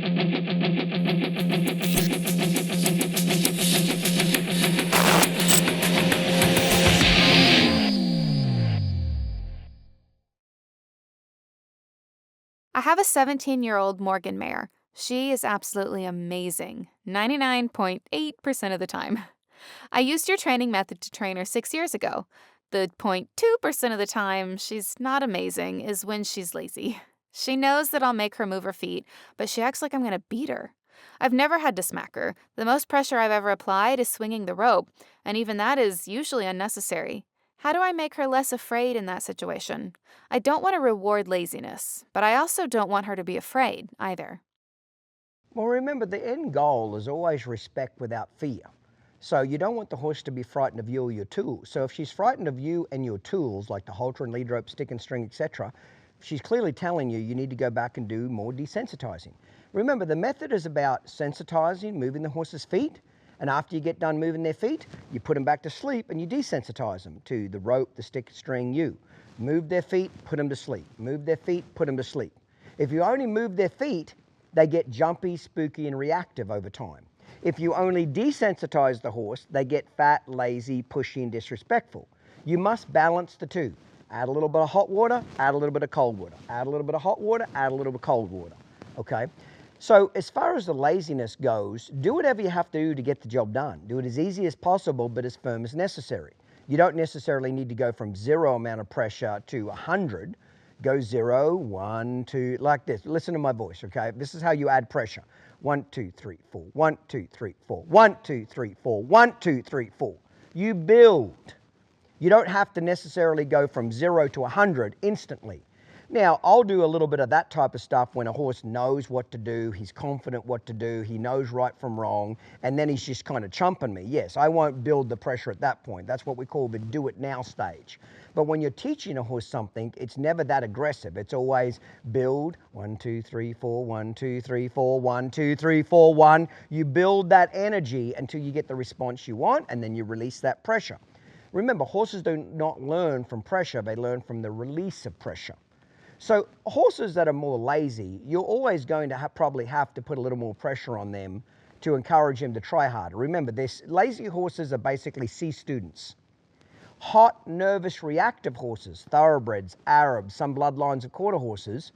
I have a 17-year-old Morgan mare. She is absolutely amazing, 99.8% of the time. I used your training method to train her 6 years ago. The 0.2% of the time she's not amazing is when she's lazy. She knows that I'll make her move her feet, but she acts like I'm going to beat her. I've never had to smack her. The most pressure I've ever applied is swinging the rope, and even that is usually unnecessary. How do I make her less afraid in that situation? I don't want to reward laziness, but I also don't want her to be afraid either. Well, remember, the end goal is always respect without fear. So you don't want the horse to be frightened of you or your tools. So if she's frightened of you and your tools, like the halter and lead rope, stick and string, etc., she's clearly telling you you need to go back and do more desensitizing. Remember, the method is about sensitizing, moving the horse's feet, and after you get done moving their feet, you put them back to sleep and you desensitize them to the rope, the stick, string, you. Move their feet, put them to sleep. Move their feet, put them to sleep. If you only move their feet, they get jumpy, spooky, and reactive over time. If you only desensitize the horse, they get fat, lazy, pushy, and disrespectful. You must balance the two. Add a little bit of hot water, add a little bit of cold water. Add a little bit of hot water, add a little bit of cold water. Okay? So as far as the laziness goes, do whatever you have to do to get the job done. Do it as easy as possible, but as firm as necessary. You don't necessarily need to go from 0 amount of pressure to 100. Go 0, 1, 2, like this. Listen to my voice, okay? This is how you add pressure. 1, 2, 3, 4. 1, 2, 3, 4. 1, 2, 3, 4. 1, 2, 3, 4. You build. You don't have to necessarily go from 0 to 100 instantly. Now, I'll do a little bit of that type of stuff when a horse knows what to do, he's confident what to do, he knows right from wrong, and then he's just kind of chumping me. Yes, I won't build the pressure at that point. That's what we call the do it now stage. But when you're teaching a horse something, it's never that aggressive. It's always build, 1, 2, 3, 4, 1, 2, 3, 4, 1, 2, 3, 4, 1. You build that energy until you get the response you want, and then you release that pressure. Remember, horses do not learn from pressure, they learn from the release of pressure. So horses that are more lazy, you're always going to probably have to put a little more pressure on them to encourage them to try harder. Remember, lazy horses are basically C students. Hot, nervous, reactive horses, thoroughbreds, Arabs, some bloodlines of quarter horses,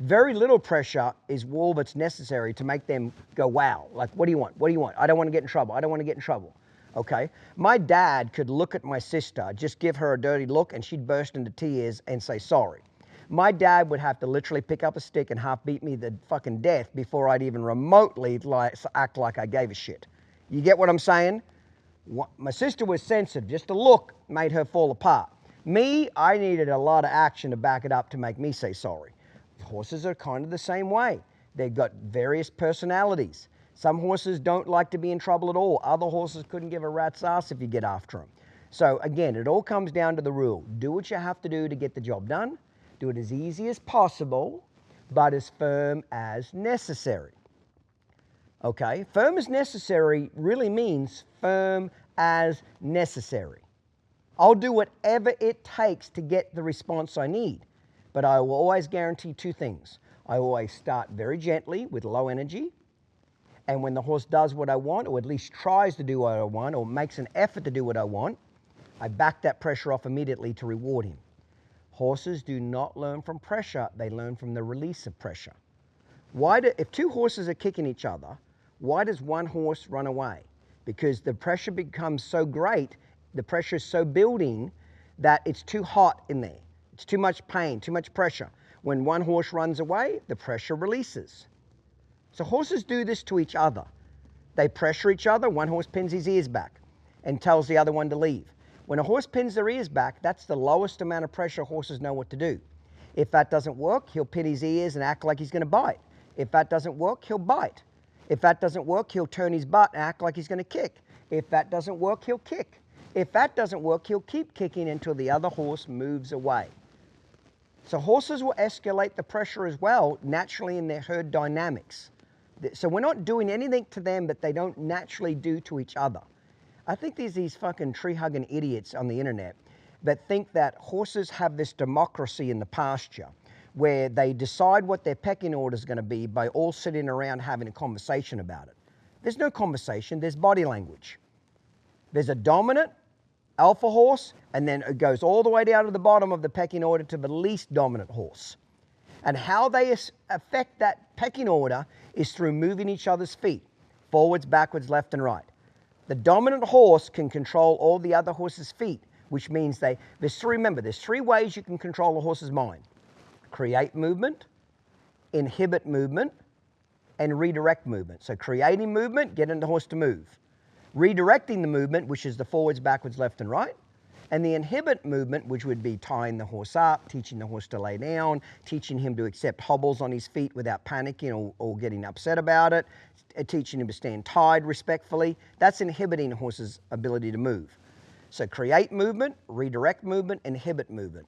very little pressure is all that's necessary to make them go, wow, like, what do you want? What do you want? I don't want to get in trouble. I don't want to get in trouble. Okay? My dad could look at my sister, just give her a dirty look, and she'd burst into tears and say sorry. My dad would have to literally pick up a stick and half beat me to fucking death before I'd even remotely act like I gave a shit. You get what I'm saying? My sister was sensitive. Just a look made her fall apart. Me, I needed a lot of action to back it up to make me say sorry. Horses are kind of the same way. They've got various personalities. Some horses don't like to be in trouble at all. Other horses couldn't give a rat's ass if you get after them. So again, it all comes down to the rule. Do what you have to do to get the job done. Do it as easy as possible, but as firm as necessary. Okay? Firm as necessary really means firm as necessary. I'll do whatever it takes to get the response I need, but I will always guarantee two things. I always start very gently with low energy, and when the horse does what I want, or at least tries to do what I want, or makes an effort to do what I want, I back that pressure off immediately to reward him. Horses do not learn from pressure, they learn from the release of pressure. If two horses are kicking each other, why does one horse run away? Because the pressure becomes so great, the pressure is so building that it's too hot in there. It's too much pain, too much pressure. When one horse runs away, the pressure releases. So horses do this to each other. They pressure each other, one horse pins his ears back and tells the other one to leave. When a horse pins their ears back, that's the lowest amount of pressure horses know what to do. If that doesn't work, he'll pin his ears and act like he's going to bite. If that doesn't work, he'll bite. If that doesn't work, he'll turn his butt and act like he's going to kick. If that doesn't work, he'll kick. If that doesn't work, he'll keep kicking until the other horse moves away. So horses will escalate the pressure as well, naturally in their herd dynamics. So we're not doing anything to them that they don't naturally do to each other. I think there's these fucking tree-hugging idiots on the internet that think that horses have this democracy in the pasture where they decide what their pecking order is going to be by all sitting around having a conversation about it. There's no conversation, there's body language. There's a dominant alpha horse, and then it goes all the way down to the bottom of the pecking order to the least dominant horse. And how they affect that pecking order is through moving each other's feet, forwards, backwards, left, and right. The dominant horse can control all the other horses' feet, which means there's three ways you can control a horse's mind. Create movement, inhibit movement, and redirect movement. So creating movement, getting the horse to move. Redirecting the movement, which is the forwards, backwards, left, and right. And the inhibit movement, which would be tying the horse up, teaching the horse to lay down, teaching him to accept hobbles on his feet without panicking or getting upset about it, teaching him to stand tied respectfully. That's inhibiting a horse's ability to move. So create movement, redirect movement, inhibit movement.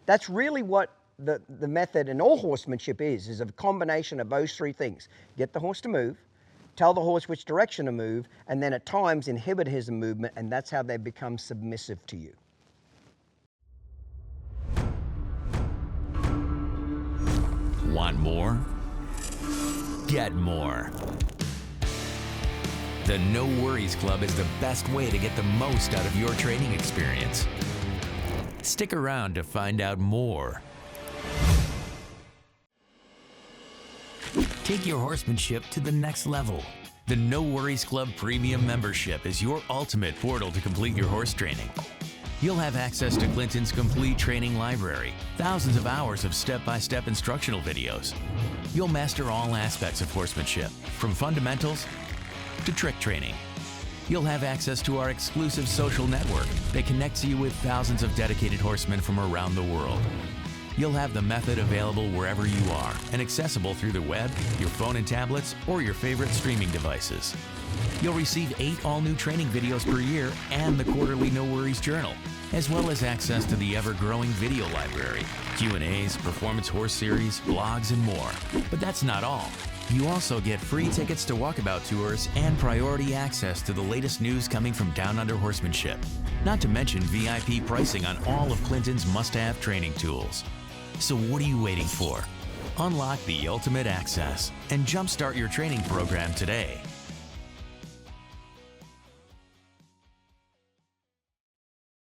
That's really what the method in all horsemanship is a combination of those three things. Get the horse to move, tell the horse which direction to move, and then at times inhibit his movement, and that's how they become submissive to you. Want more? Get more. The No Worries Club is the best way to get the most out of your training experience. Stick around to find out more. Take your horsemanship to the next level. The No Worries Club Premium Membership is your ultimate portal to complete your horse training. You'll have access to Clinton's complete training library, thousands of hours of step-by-step instructional videos. You'll master all aspects of horsemanship, from fundamentals to trick training. You'll have access to our exclusive social network that connects you with thousands of dedicated horsemen from around the world. You'll have the method available wherever you are and accessible through the web, your phone and tablets, or your favorite streaming devices. You'll receive 8 all-new training videos per year and the quarterly No Worries Journal, as well as access to the ever-growing video library, Q&As, performance horse series, blogs, and more. But that's not all. You also get free tickets to walkabout tours and priority access to the latest news coming from Down Under horsemanship. Not to mention VIP pricing on all of Clinton's must-have training tools. So what are you waiting for? Unlock the ultimate access and jumpstart your training program today.